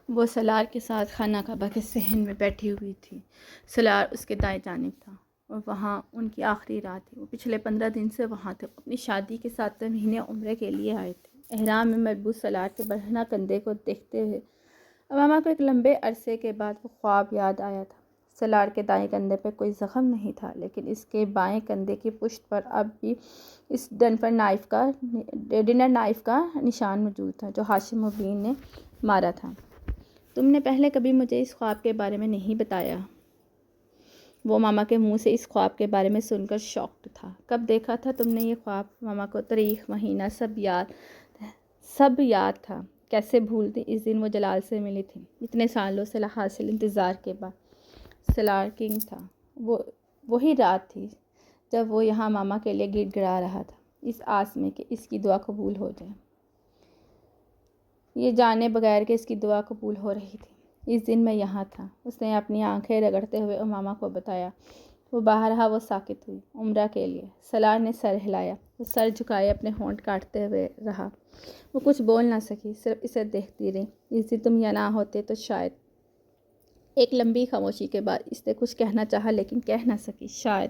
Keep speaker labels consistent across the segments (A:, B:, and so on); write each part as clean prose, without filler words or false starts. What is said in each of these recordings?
A: وہ سلار کے ساتھ خانہ کعبہ کے صحن میں بیٹھی ہوئی تھی۔ سلار اس کے دائیں جانب تھا اور وہاں ان کی آخری رات تھی۔ وہ پچھلے 15 دن سے وہاں تھے، اپنی شادی کے 7ویں مہینے عمرے کے لیے آئے تھے۔ احرام میں ملبوس سلار کے برہنہ کندھے کو دیکھتے ہوئے امامہ کو ایک لمبے عرصے کے بعد وہ خواب یاد آیا تھا۔ سلار کے دائیں کندھے پہ کوئی زخم نہیں تھا، لیکن اس کے بائیں کندھے کی پشت پر اب بھی اس ڈنر نائف کا نشان موجود تھا جو ہاشم مبین نے مارا تھا۔ تم نے پہلے کبھی مجھے اس خواب کے بارے میں نہیں بتایا۔ وہ ماما کے منہ سے اس خواب کے بارے میں سن کر شاکڈ تھا۔ کب دیکھا تھا تم نے یہ خواب؟ ماما کو تاریخ، مہینہ سب یاد تھا۔ کیسے بھولتی؟ اس دن وہ جلال سے ملی تھی، اتنے سالوں سے حاصل انتظار کے بعد۔ سلار کنگ تھا۔ وہی رات تھی جب وہ یہاں ماما کے لیے گڑ گڑا رہا تھا، اس آس میں کہ اس کی دعا قبول ہو جائے، یہ جانے بغیر کہ اس کی دعا قبول ہو رہی تھی۔ اس دن میں یہاں تھا، اس نے اپنی آنکھیں رگڑتے ہوئے امامہ کو بتایا۔ وہ باہر رہا، وہ ساکت ہوئی۔ عمرہ کے لیے؟ سلار نے سر ہلایا۔ وہ سر جھکائے اپنے ہونٹ کاٹتے ہوئے رہا۔ وہ کچھ بول نہ سکی، صرف اسے دیکھتی رہی۔ اس دن تم یہاں نہ ہوتے تو شاید۔ ایک لمبی خاموشی کے بعد اس نے کچھ کہنا چاہا لیکن کہہ نہ سکی۔ شاید۔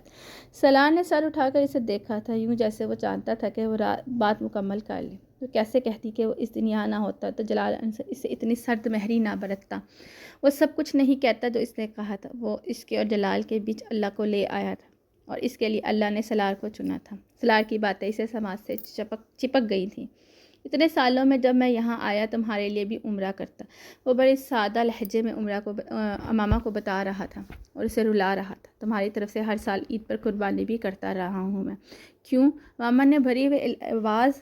A: سلار نے سر اٹھا کر اسے دیکھا تھا، یوں جیسے وہ جانتا تھا کہ وہ بات مکمل کر لے۔ وہ کیسے کہتی کہ وہ اس دن یہاں نہ ہوتا تو جلال اسے اتنی سرد مہری نہ برتتا۔ وہ سب کچھ نہیں کہتا جو اس نے کہا تھا۔ وہ اس کے اور جلال کے بیچ اللہ کو لے آیا تھا اور اس کے لیے اللہ نے سلار کو چنا تھا۔ سلار کی باتیں اسے سماج سے چپک گئی تھیں۔ اتنے سالوں میں جب میں یہاں آیا تمہارے لیے بھی عمرہ کرتا۔ وہ بڑے سادہ لہجے میں امامہ کو بتا رہا تھا اور اسے رلا رہا تھا۔ تمہاری طرف سے ہر سال عید پر قربانی بھی کرتا رہا ہوں میں۔ کیوں؟ ماما نے بھری ہوئی آواز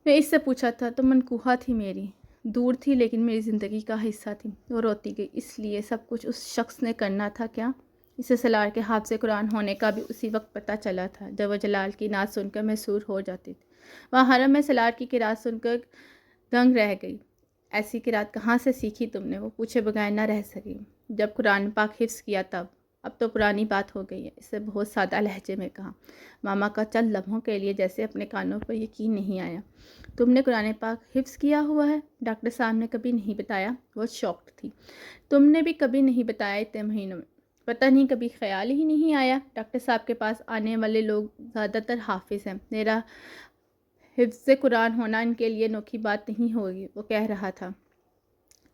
A: میں اس سے پوچھا تھا۔ تم منقوہ تھی میری، دور تھی لیکن میری زندگی کا حصہ تھی۔ وہ روتی گئی۔ اس لیے سب کچھ اس شخص نے کرنا تھا کیا؟ اسے سلار کے حافظ قرآن ہونے کا بھی اسی وقت پتہ چلا تھا جب وہ جلال کی نعت سن کر محصور ہو جاتی تھی۔ وہاں حرم میں سلار کی قرات سن کر دنگ رہ گئی۔ ایسی قرات کہاں سے سیکھی تم نے؟ وہ پوچھے بغیر نہ رہ سکی۔ جب قرآن پاک حفظ کیا تب۔ اب تو پرانی بات ہو گئی ہے، اسے بہت سادہ لہجے میں کہا۔ ماما کا چند لمحوں کے لیے جیسے اپنے کانوں پر یقین نہیں آیا۔ تم نے قرآن پاک حفظ کیا ہوا ہے؟ ڈاکٹر صاحب نے کبھی نہیں بتایا۔ وہ شاکڈ تھی۔ تم نے بھی کبھی نہیں بتایا اتنے مہینوں میں؟ پتہ نہیں، کبھی خیال ہی نہیں آیا۔ ڈاکٹر صاحب کے پاس آنے والے لوگ زیادہ تر حافظ ہیں، میرا حفظ قرآن ہونا ان کے لیے انوکھی بات نہیں ہوگی۔ وہ کہہ رہا تھا۔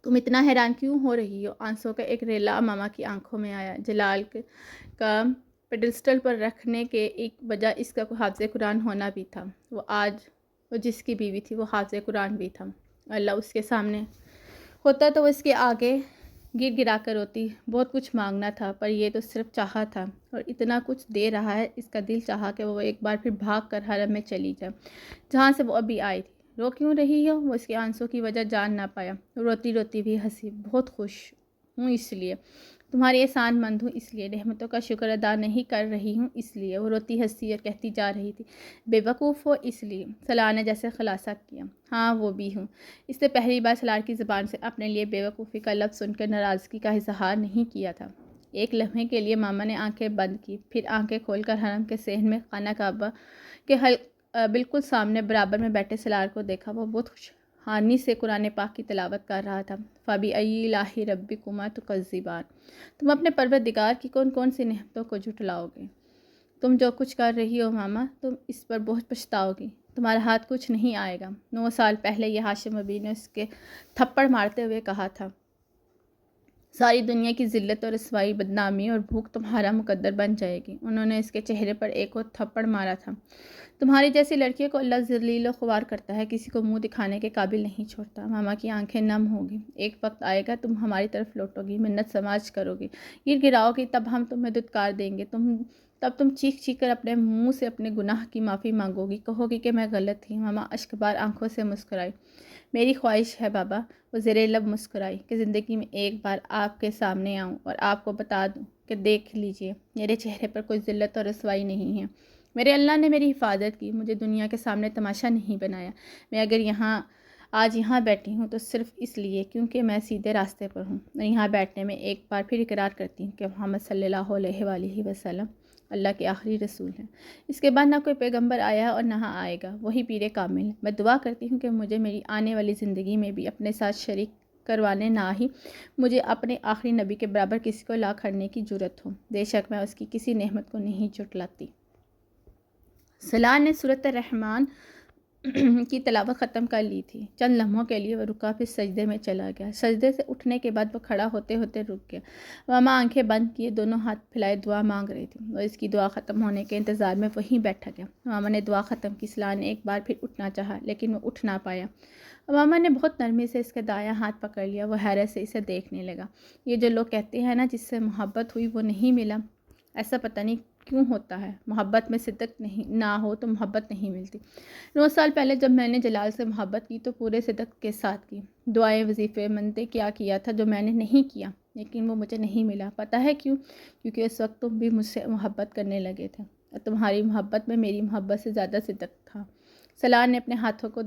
A: تم اتنا حیران کیوں ہو رہی ہو؟ آنسوں کا ایک ریلا ماما کی آنکھوں میں آیا۔ جلال کا پیڈسٹل پر رکھنے کے ایک وجہ اس کا حافظ قرآن ہونا بھی تھا۔ وہ جس کی بیوی تھی وہ حافظ قرآن بھی تھا۔ اللہ اس کے سامنے ہوتا تو وہ اس کے آگے گر گرا کر روتی۔ بہت کچھ مانگنا تھا پر یہ تو صرف چاہا تھا، اور اتنا کچھ دے رہا ہے۔ اس کا دل چاہا کہ وہ ایک بار پھر بھاگ کر حرم میں چلی جائے جہاں سے وہ ابھی آئی تھی۔ رو کیوں رہی ہو؟ وہ اس کے آنسوں کی وجہ جان نہ پایا۔ روتی روتی بھی ہنسی۔ بہت خوش ہوں اس لیے، تمہاری احسان مند ہوں اس لیے، رحمتوں کا شکر ادا نہیں کر رہی ہوں اس لیے۔ وہ روتی ہنسی اور کہتی جا رہی تھی، بے وقوف ہو اس لیے۔ سلار نے جیسے خلاصہ کیا۔ ہاں وہ بھی ہوں۔ اس نے پہلی بار سلار کی زبان سے اپنے لیے بے وقوفی کا لفظ سن کر ناراضگی کا اظہار نہیں کیا تھا۔ ایک لمحے کے لیے ماما نے آنکھیں بند کی، پھر آنکھیں کھول کر حرم کے صحن میں خانہ کعبہ کے بالکل سامنے برابر میں بیٹھے سلار کو دیکھا۔ وہ بہت خوشحالی سے قرآن پاک کی تلاوت کر رہا تھا۔ فَبِأَيِّ آلَاءِ رَبِّكُمَا تُكَذِّبَانِ۔ تم اپنے پروردگار کی کون کون سی نعمتوں کو جھٹلاؤ گے؟ تم جو کچھ کر رہی ہو ماما، تم اس پر بہت پچھتاؤ گی۔ تمہارا ہاتھ کچھ نہیں آئے گا۔ 9 سال پہلے یہ ہاشم ابی نے اس کے تھپڑ مارتے ہوئے کہا تھا، ساری دنیا کی ذلت اور رسوائی، بدنامی اور بھوک تمہارا مقدر بن جائے گی۔ انہوں نے اس کے چہرے پر ایک اور تھپڑ مارا تھا۔ تمہاری جیسی لڑکیوں کو اللہ ذلیل و خوار کرتا ہے، کسی کو منہ دکھانے کے قابل نہیں چھوڑتا۔ ماما کی آنکھیں نم ہو گئی۔ ایک وقت آئے گا تم ہماری طرف لوٹو گی، منت سماج کرو گی، گر گراؤ گی، تب ہم تمہیں دھتکار دیں گے۔ تب تم چیخ چیخ کر اپنے منہ سے اپنے گناہ کی معافی مانگو گی، کہو گی کہ میں غلط تھی۔ ماما اشک بار آنکھوں سے مسکرائی۔ میری خواہش ہے بابا، وہ زیر لب مسکرائی، کہ زندگی میں ایک بار آپ کے سامنے آؤں اور آپ کو بتا دوں کہ دیکھ لیجئے، میرے چہرے پر کوئی ذلت اور رسوائی نہیں ہے۔ میرے اللہ نے میری حفاظت کی، مجھے دنیا کے سامنے تماشا نہیں بنایا۔ میں اگر آج یہاں بیٹھی ہوں تو صرف اس لیے کیونکہ میں سیدھے راستے پر ہوں، اور یہاں بیٹھنے میں ایک بار پھر اقرار کرتی ہوں کہ محمد صلی اللہ علیہ وآلہ وسلم اللہ کے آخری رسول ہیں۔ اس کے بعد نہ کوئی پیغمبر آیا اور نہ آئے گا، وہی پیر کامل ہے۔ میں دعا کرتی ہوں کہ مجھے میری آنے والی زندگی میں بھی اپنے ساتھ شریک کروانے نہ ہی مجھے اپنے آخری نبی کے برابر کسی کو لا کھڑنے کی جرت ہو، بے شک میں اس کی کسی نعمت کو نہیں جھٹلاتی۔ سلار نے سورۃ الرحمن کی تلاوت ختم کر لی تھی۔ چند لمحوں کے لیے وہ رکا، پھر سجدے میں چلا گیا۔ سجدے سے اٹھنے کے بعد وہ کھڑا ہوتے ہوتے رک گیا۔ ماما آنکھیں بند کیے دونوں ہاتھ پھیلائے دعا مانگ رہی تھی۔ وہ اس کی دعا ختم ہونے کے انتظار میں وہیں بیٹھا گیا۔ ماما نے دعا ختم کی۔ سلار نے ایک بار پھر اٹھنا چاہا لیکن وہ اٹھ نہ پایا۔ ماما نے بہت نرمی سے اس کے دایاں ہاتھ پکڑ لیا۔ وہ حیرت سے اسے دیکھنے لگا۔ یہ جو لوگ کہتے ہیں نا، جس سے محبت ہوئی وہ نہیں ملا، ایسا پتہ نہیں کیوں ہوتا ہے۔ محبت میں صدق نہیں نہ ہو تو محبت نہیں ملتی۔ 9 سال پہلے جب میں نے جلال سے محبت کی تو پورے صدق کے ساتھ کی۔ دعائیں، وظیفے، منتیں کیا تھا جو میں نے نہیں کیا، لیکن وہ مجھے نہیں ملا۔ پتہ ہے کیوں؟ کیونکہ اس وقت تم بھی مجھ سے محبت کرنے لگے تھے اور تمہاری محبت میں میری محبت سے زیادہ صدق تھا۔ سلار نے اپنے ہاتھ کو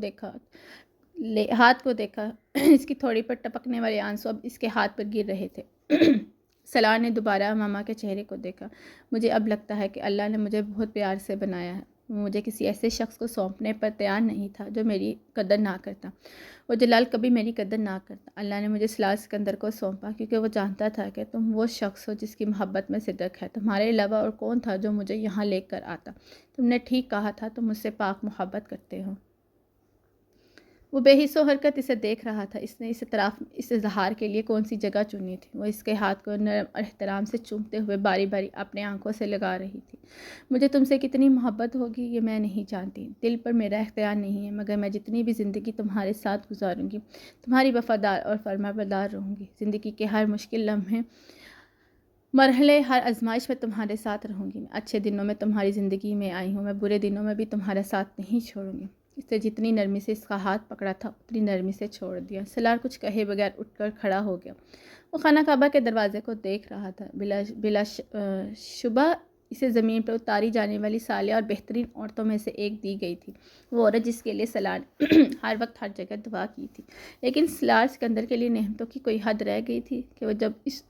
A: دیکھا۔ اس کی تھوڑی پر ٹپکنے والے آنسو اب اس کے ہاتھ پر گر رہے تھے۔ سلار نے دوبارہ ماما کے چہرے کو دیکھا۔ مجھے اب لگتا ہے کہ اللہ نے مجھے بہت پیار سے بنایا ہے۔ وہ مجھے کسی ایسے شخص کو سونپنے پر تیار نہیں تھا جو میری قدر نہ کرتا۔ وہ جلال کبھی میری قدر نہ کرتا۔ اللہ نے مجھے سلار سکندر کو سونپا کیونکہ وہ جانتا تھا کہ تم وہ شخص ہو جس کی محبت میں صدق ہے۔ تمہارے علاوہ اور کون تھا جو مجھے یہاں لے کر آتا؟ تم نے ٹھیک کہا تھا، تم مجھ سے پاک محبت کرتے ہو۔ وہ بے حس و حرکت اسے دیکھ رہا تھا۔ اس نے اس اظہار کے لیے کون سی جگہ چنی تھی؟ وہ اس کے ہاتھ کو نرم اور احترام سے چومتے ہوئے باری باری اپنے آنکھوں سے لگا رہی تھی۔ مجھے تم سے کتنی محبت ہوگی یہ میں نہیں جانتی۔ دل پر میرا اختیار نہیں ہے، مگر میں جتنی بھی زندگی تمہارے ساتھ گزاروں گی تمہاری وفادار اور فرمانبردار رہوں گی۔ زندگی کے ہر مشکل لمحے، مرحلے، ہر آزمائش میں تمہارے ساتھ رہوں گی۔ میں اچھے دنوں میں تمہاری زندگی میں آئی ہوں، میں برے دنوں میں بھی تمہارا ساتھ نہیں چھوڑوں گی۔ اس نے جتنی نرمی سے اس کا ہاتھ پکڑا تھا اتنی نرمی سے چھوڑ دیا۔ سلار کچھ کہے بغیر اٹھ کر کھڑا ہو گیا۔ وہ خانہ کعبہ کے دروازے کو دیکھ رہا تھا۔ بلا شبہ اسے زمین پر اتاری جانے والی صالحہ اور بہترین عورتوں میں سے ایک دی گئی تھی، وہ عورت جس کے لیے سلار نے ہر وقت ہر جگہ دعا کی تھی۔ لیکن سلار سکندر کے لیے نعمتوں کی کوئی حد رہ گئی تھی کہ وہ جب اس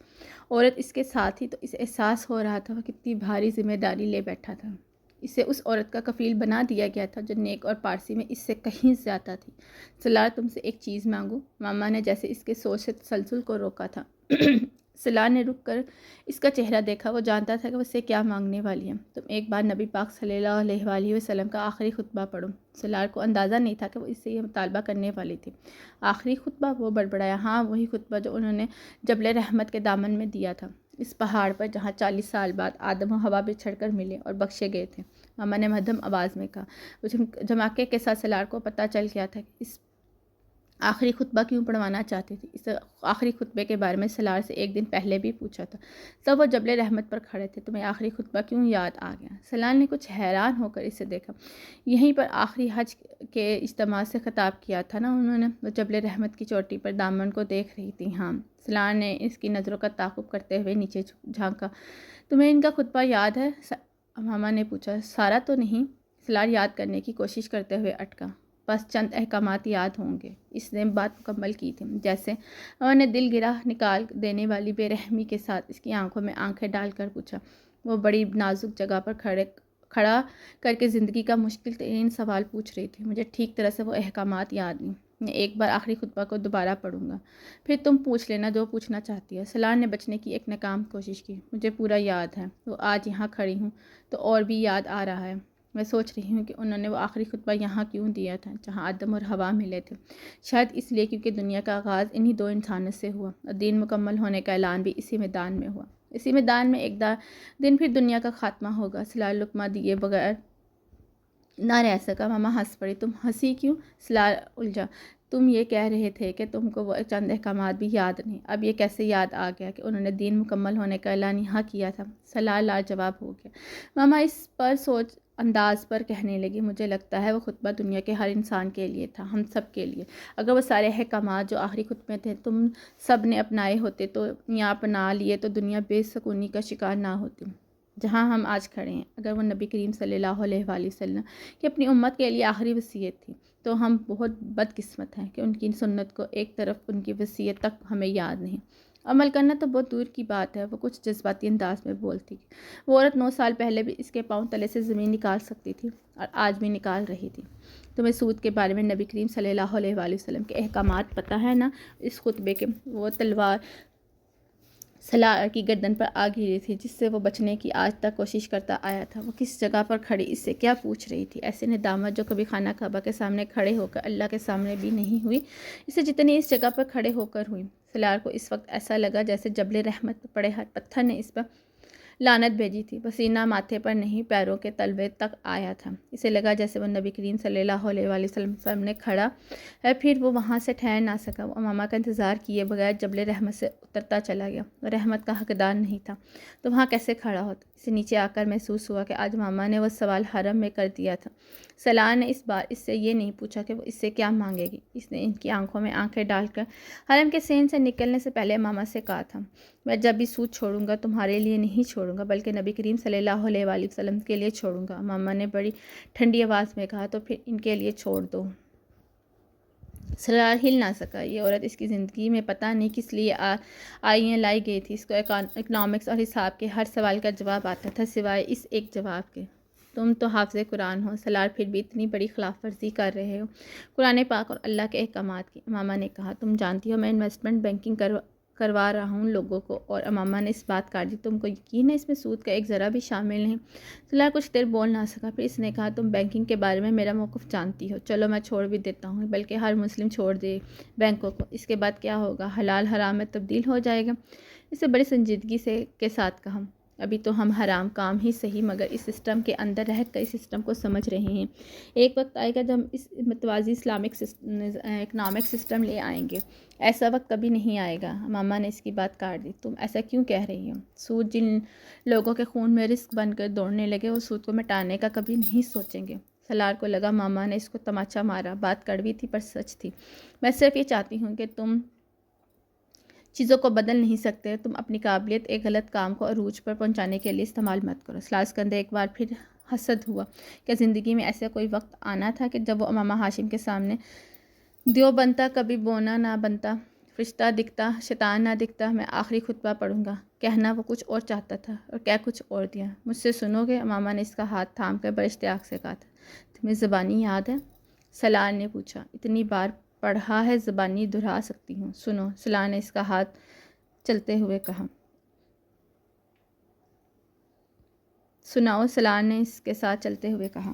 A: عورت اس کے ساتھ تھی تو اسے احساس ہو رہا تھا وہ کتنی بھاری ذمہ داری لے بیٹھا تھا۔ اسے اس عورت کا کفیل بنا دیا گیا تھا جو نیک اور پارسی میں اس سے کہیں زیادہ تھی۔ سلار تم سے ایک چیز مانگوں؟ ماما نے جیسے اس کے سوچ سے تسلسل کو روکا تھا۔ سلار نے رک کر اس کا چہرہ دیکھا۔ وہ جانتا تھا کہ وہ اس سے کیا مانگنے والی ہے۔ تم ایک بار نبی پاک صلی اللہ علیہ وآلہ وسلم کا آخری خطبہ پڑھو۔ سلار کو اندازہ نہیں تھا کہ وہ اس سے یہ مطالبہ کرنے والی تھی۔ آخری خطبہ؟ وہ بڑبڑایا۔ ہاں، وہی خطبہ جو انہوں نے جبل رحمت کے دامن میں دیا تھا، اس پہاڑ پر جہاں 40 سال بعد آدم و حوا بچھڑ کر ملے اور بخشے گئے تھے۔ ماما نے مدھم آواز میں کہا۔ وہ جھماکے کے ساتھ سلار کو پتہ چل گیا تھا کہ اس آخری خطبہ کیوں پڑھوانا چاہتی تھی۔ اس آخری خطبے کے بارے میں سلار سے ایک دن پہلے بھی پوچھا تھا، تب وہ جبل رحمت پر کھڑے تھے۔ تمہیں آخری خطبہ کیوں یاد آ گیا؟ سلار نے کچھ حیران ہو کر اسے دیکھا۔ یہیں پر آخری حج کے اجتماع سے خطاب کیا تھا نا انہوں نے؟ وہ جبل رحمت کی چوٹی پر دامن کو دیکھ رہی تھی۔ ہاں۔ سلار نے اس کی نظروں کا تعاقب کرتے ہوئے نیچے جھانکا۔ تمہیں ان کا خطبہ یاد ہے؟ ماما نے پوچھا۔ سارا تو نہیں۔ سلار یاد کرنے کی کوشش کرتے ہوئے اٹکا۔ بس چند احکامات یاد ہوں گے۔ اس نے بات مکمل کی تھی۔ جیسے؟ ماما نے دل گرا نکال دینے والی بے رحمی کے ساتھ اس کی آنکھوں میں آنکھیں ڈال کر پوچھا۔ وہ بڑی نازک جگہ پر کھڑا کر کے زندگی کا مشکل ترین سوال پوچھ رہی تھی۔ مجھے ٹھیک طرح سے وہ احکامات یاد نہیں۔ میں ایک بار آخری خطبہ کو دوبارہ پڑھوں گا، پھر تم پوچھ لینا جو پوچھنا چاہتی ہے۔ سلار نے بچنے کی ایک ناکام کوشش کی۔ مجھے پورا یاد ہے۔ وہ آج یہاں کھڑی ہوں تو اور بھی یاد آ رہا ہے۔ میں سوچ رہی ہوں کہ انہوں نے وہ آخری خطبہ یہاں کیوں دیا تھا جہاں آدم اور حوا ملے تھے۔ شاید اس لیے کیونکہ دنیا کا آغاز انہی دو انسانوں سے ہوا اور دین مکمل ہونے کا اعلان بھی اسی میدان میں ہوا۔ اسی میدان میں ایک دن پھر دنیا کا خاتمہ ہوگا۔ سلار لقمہ دیے بغیر نہ رہ سکا۔ ماما ہنس پڑی۔ تم ہنسی کیوں؟ سلار الجھا۔ تم یہ کہہ رہے تھے کہ تم کو وہ چند احکامات بھی یاد نہیں، اب یہ کیسے یاد آ گیا کہ انہوں نے دین مکمل ہونے کا اعلان یہاں کیا تھا؟ سلار لاجواب ہو گیا۔ ماما اس پر سوچ انداز پر کہنے لگی، مجھے لگتا ہے وہ خطبہ دنیا کے ہر انسان کے لیے تھا، ہم سب کے لیے۔ اگر وہ سارے احکامات جو آخری خطبے تھے تم سب نے اپنائے ہوتے تو یا اپنا لیے تو دنیا بے سکونی کا شکار نہ ہوتی جہاں ہم آج کھڑے ہیں۔ اگر وہ نبی کریم صلی اللہ علیہ وآلہ وسلم کی اپنی امت کے لیے آخری وصیت تھی تو ہم بہت بدقسمت ہیں کہ ان کی سنت کو ایک طرف ان کی وصیت تک ہمیں یاد نہیں۔ عمل کرنا تو بہت دور کی بات ہے، وہ کچھ جذباتی انداز میں بولتی۔ وہ عورت 9 سال پہلے بھی اس کے پاؤں تلے سے زمین نکال سکتی تھی اور آج بھی نکال رہی تھی۔ تمہیں سود کے بارے میں نبی کریم صلی اللہ علیہ وآلہ وسلم کے احکامات پتہ ہے نا؟ اس خطبے کے وہ تلوار سلار کی گردن پر آ گری تھی جس سے وہ بچنے کی آج تک کوشش کرتا آیا تھا۔ وہ کس جگہ پر کھڑی اس سے کیا پوچھ رہی تھی؟ ایسے ندامت جو کبھی خانہ کعبہ کے سامنے کھڑے ہو کر اللہ کے سامنے بھی نہیں ہوئی، اسے جتنی اس جگہ پر کھڑے ہو کر ہوئی۔ سلار کو اس وقت ایسا لگا جیسے جبل رحمت پر پڑے ہر پتھر نے اس پر لعنت بھیجی تھی۔ پسینہ ماتھے پر نہیں پیروں کے تلوے تک آیا تھا۔ اسے لگا جیسے وہ نبی کریم صلی اللہ علیہ وآلہ وسلم سامنے کھڑا ہے، پھر وہ وہاں سے ٹھہر نہ سکا۔ وہ امامہ کا انتظار کیے بغیر جبل رحمت سے اترتا چلا گیا۔ وہ رحمت کا حقدار نہیں تھا تو وہاں کیسے کھڑا ہوتا؟ اسے نیچے آ کر محسوس ہوا کہ آج امامہ نے وہ سوال حرم میں کر دیا تھا۔ سلار نے اس بار اس سے یہ نہیں پوچھا کہ وہ اس سے کیا مانگے گی۔ اس نے ان کی آنکھوں میں آنکھیں ڈال کر حرم کے سین سے نکلنے سے پہلے امامہ سے کہا تھا، میں جب بھی سود چھوڑوں گا تمہارے لیے نہیں چھوڑوں گا بلکہ نبی کریم صلی اللہ علیہ وآلہ وسلم کے لیے چھوڑوں گا۔ امامہ نے بڑی ٹھنڈی آواز میں کہا، تو پھر ان کے لیے چھوڑ دو۔ سلار ہل نہ سکا۔ یہ عورت اس کی زندگی میں پتہ نہیں کس لیے آئییں لائی گئی تھی۔ اس کو اکنامکس اور حساب کے ہر سوال کا جواب آتا تھا سوائے اس ایک جواب کے، تم تو حافظ قرآن ہو سلار، پھر بھی اتنی بڑی خلاف ورزی کر رہے ہو قرآن پاک اور اللہ کے احکامات کی۔ امامہ نے کہا، تم جانتی ہو میں انویسٹمنٹ بینکنگ کروا رہا ہوں لوگوں کو، اور امامہ نے اس بات کاٹ دی، تم کو یقین ہے اس میں سود کا ایک ذرہ بھی شامل نہیں؟ سلار کچھ دیر بول نہ سکا، پھر اس نے کہا، تم بینکنگ کے بارے میں میرا موقف جانتی ہو، چلو میں چھوڑ بھی دیتا ہوں، بلکہ ہر مسلم چھوڑ دے بینکوں کو، اس کے بعد کیا ہوگا؟ حلال حرام میں تبدیل ہو جائے گا۔ اسے بڑی سنجیدگی کے ساتھ کہا، ابھی تو ہم حرام کام ہی صحیح مگر اس سسٹم کے اندر رہ کر اس سسٹم کو سمجھ رہے ہیں۔ ایک وقت آئے گا جب ہم اس متوازی اکنامک سسٹم لے آئیں گے۔ ایسا وقت کبھی نہیں آئے گا۔ ماما نے اس کی بات کاٹ دی، تم ایسا کیوں کہہ رہی ہو؟ سود جن لوگوں کے خون میں رزق بن کر دوڑنے لگے وہ سود کو مٹانے کا کبھی نہیں سوچیں گے۔ سلار کو لگا ماما نے اس کو تماچا مارا۔ بات کڑوی تھی پر سچ تھی۔ میں صرف یہ چاہتی ہوں کہ تم چیزوں کو بدل نہیں سکتے، تم اپنی قابلیت ایک غلط کام کو عروج پر پہنچانے کے لیے استعمال مت کرو۔ سلار کے اندر ایک بار پھر حسد ہوا۔ کیا زندگی میں ایسا کوئی وقت آنا تھا کہ جب وہ امامہ ہاشم کے سامنے دیو بنتا، کبھی بونا نہ بنتا، فرشتہ دکھتا، شیطان نہ دکھتا، میں آخری خطبہ پڑھوں گا؟ کہنا وہ کچھ اور چاہتا تھا اور کیا کچھ اور دیا۔ مجھ سے سنو گے؟ امامہ نے اس کا ہاتھ تھام کر بڑے اشتیاق سے کہا تھا۔ تمہیں زبانی یاد ہے؟ سلار نے پوچھا۔ اتنی بار پڑھا ہے زبانی دہرا سکتی ہوں۔ سنو، سلار نے اس کا ہاتھ چلتے ہوئے کہا۔ سناؤ، سلار نے اس کے ساتھ چلتے ہوئے کہا۔